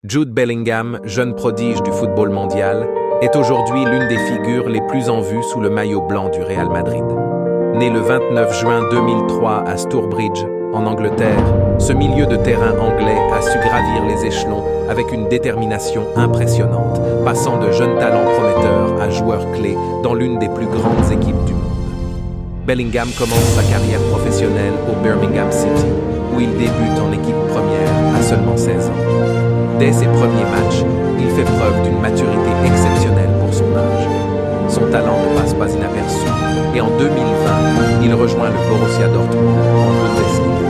Jude Bellingham, jeune prodige du football mondial, est aujourd'hui l'une des figures les plus en vue sous le maillot blanc du Real Madrid. Né le 29 juin 2003 à Stourbridge, en Angleterre, ce milieu de terrain anglais a su gravir les échelons avec une détermination impressionnante, passant de jeunes talents prometteurs à joueurs clés dans l'une des plus grandes équipes du monde. Bellingham commence sa carrière professionnelle au Birmingham City, où il débute en équipe première à seulement 16 ans. Dès ses premiers matchs, il fait preuve d'une maturité exceptionnelle pour son âge. Son talent ne passe pas inaperçu, et en 2020, il rejoint le Borussia Dortmund en Bundesliga.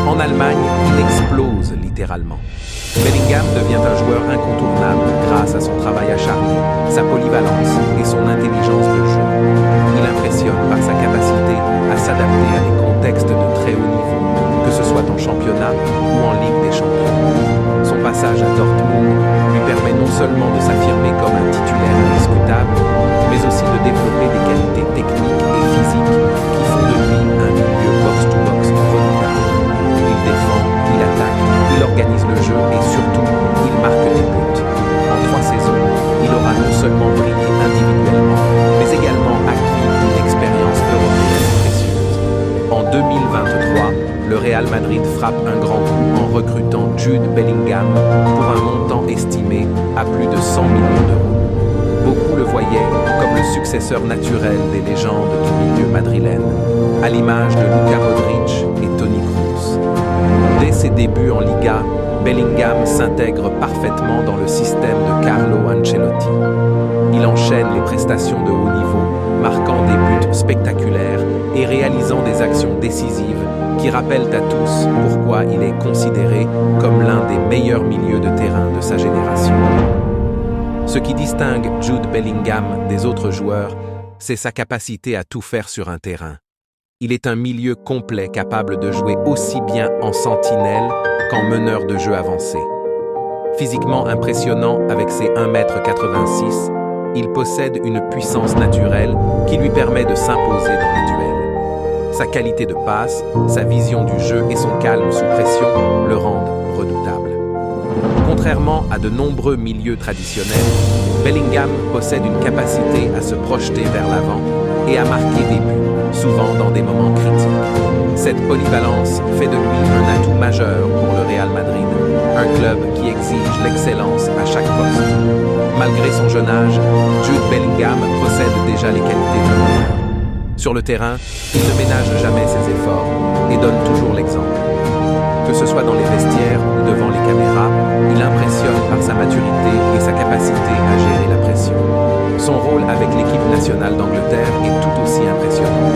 En Allemagne, il explose littéralement. Bellingham devient un joueur incontournable grâce à son travail acharné, sa polyvalence et son intelligence de jeu. Il impressionne par sa capacité à s'adapter à des contextes de très haut niveau, que ce soit en championnat ou en Ligue des Champions. Son passage à Dortmund lui permet non seulement de s'affirmer comme un titulaire indiscutable, mais aussi de développer des qualités techniques et physiques qui font de lui un milieu box-to-box redoutable. Il défend, il attaque, il organise le jeu et surtout, il marque des buts. En 3 saisons, il aura non seulement brillé individuellement, mais également acquis une expérience européenne précieuse. En 2023, le Real Madrid frappe un grand coup en recrutant Jude Bellingham pour un montant estimé à plus de 100 millions d'euros. Beaucoup le voyaient comme le successeur naturel des légendes du milieu madrilène, à l'image de Luka Modric et Toni Kroos. Dès ses débuts en Liga, Bellingham s'intègre parfaitement dans le système de Carlo Ancelotti. Il enchaîne les prestations de haut niveau, marquant des buts spectaculaires et réalisant des actions décisives qui rappellent à tous pourquoi il est considéré comme l'un des meilleurs milieux de terrain de sa génération. Ce qui distingue Jude Bellingham des autres joueurs, c'est sa capacité à tout faire sur un terrain. Il est un milieu complet capable de jouer aussi bien en sentinelle qu'en meneur de jeu avancé. Physiquement impressionnant avec ses 1,86 m, il possède une puissance naturelle qui lui permet de s'imposer dans les duels. Sa qualité de passe, sa vision du jeu et son calme sous pression le rendent redoutable. Contrairement à de nombreux milieux traditionnels, Bellingham possède une capacité à se projeter vers l'avant et à marquer des buts, souvent dans des moments critiques. Cette polyvalence fait de lui un atout majeur pour le Real Madrid, un club qui exige l'excellence à chaque poste. Malgré son jeune âge, Jude Bellingham possède déjà les qualités d'un meneur. Sur le terrain, il ne ménage jamais ses efforts et donne toujours l'exemple. Que ce soit dans les vestiaires ou devant les caméras, il impressionne par sa maturité et sa capacité à gérer la pression. Son rôle avec l'équipe nationale d'Angleterre est tout aussi impressionnant.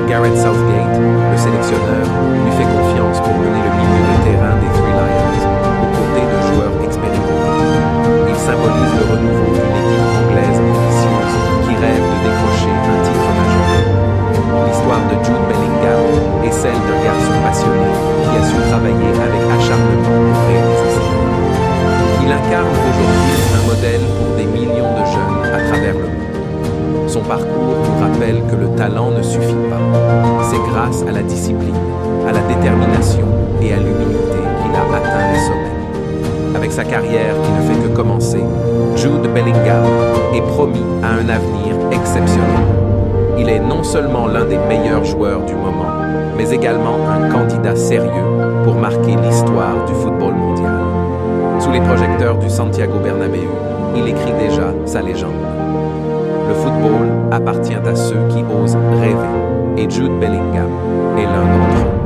Gareth Southgate, le sélectionneur, lui fait confiance pour mener le milieu de terrain des Three Lions, aux côtés de joueurs expérimentés. Il symbolise le renouveau d'une équipe anglaise ambitieuse qui rêve de décrocher un titre majeur. L'histoire de Jude Bellingham est celle d'un garçon passionné qui a su travailler avec acharnement pour réaliser ses rêves. Il incarne aujourd'hui un modèle pour des millions de jeunes à travers le monde. Son parcours nous rappelle que le talent ne suffit pas. C'est grâce à la discipline, à la détermination et à l'humilité qu'il a atteint les sommets. Avec sa carrière qui ne fait que commencer, Jude Bellingham est promis à un avenir exceptionnel. Il est non seulement l'un des meilleurs joueurs du moment, mais également un candidat sérieux pour marquer l'histoire du football mondial. Sous les projecteurs du Santiago Bernabéu, il écrit déjà sa légende. Le football appartient à ceux qui osent rêver, et Jude Bellingham est l'un d'entre eux.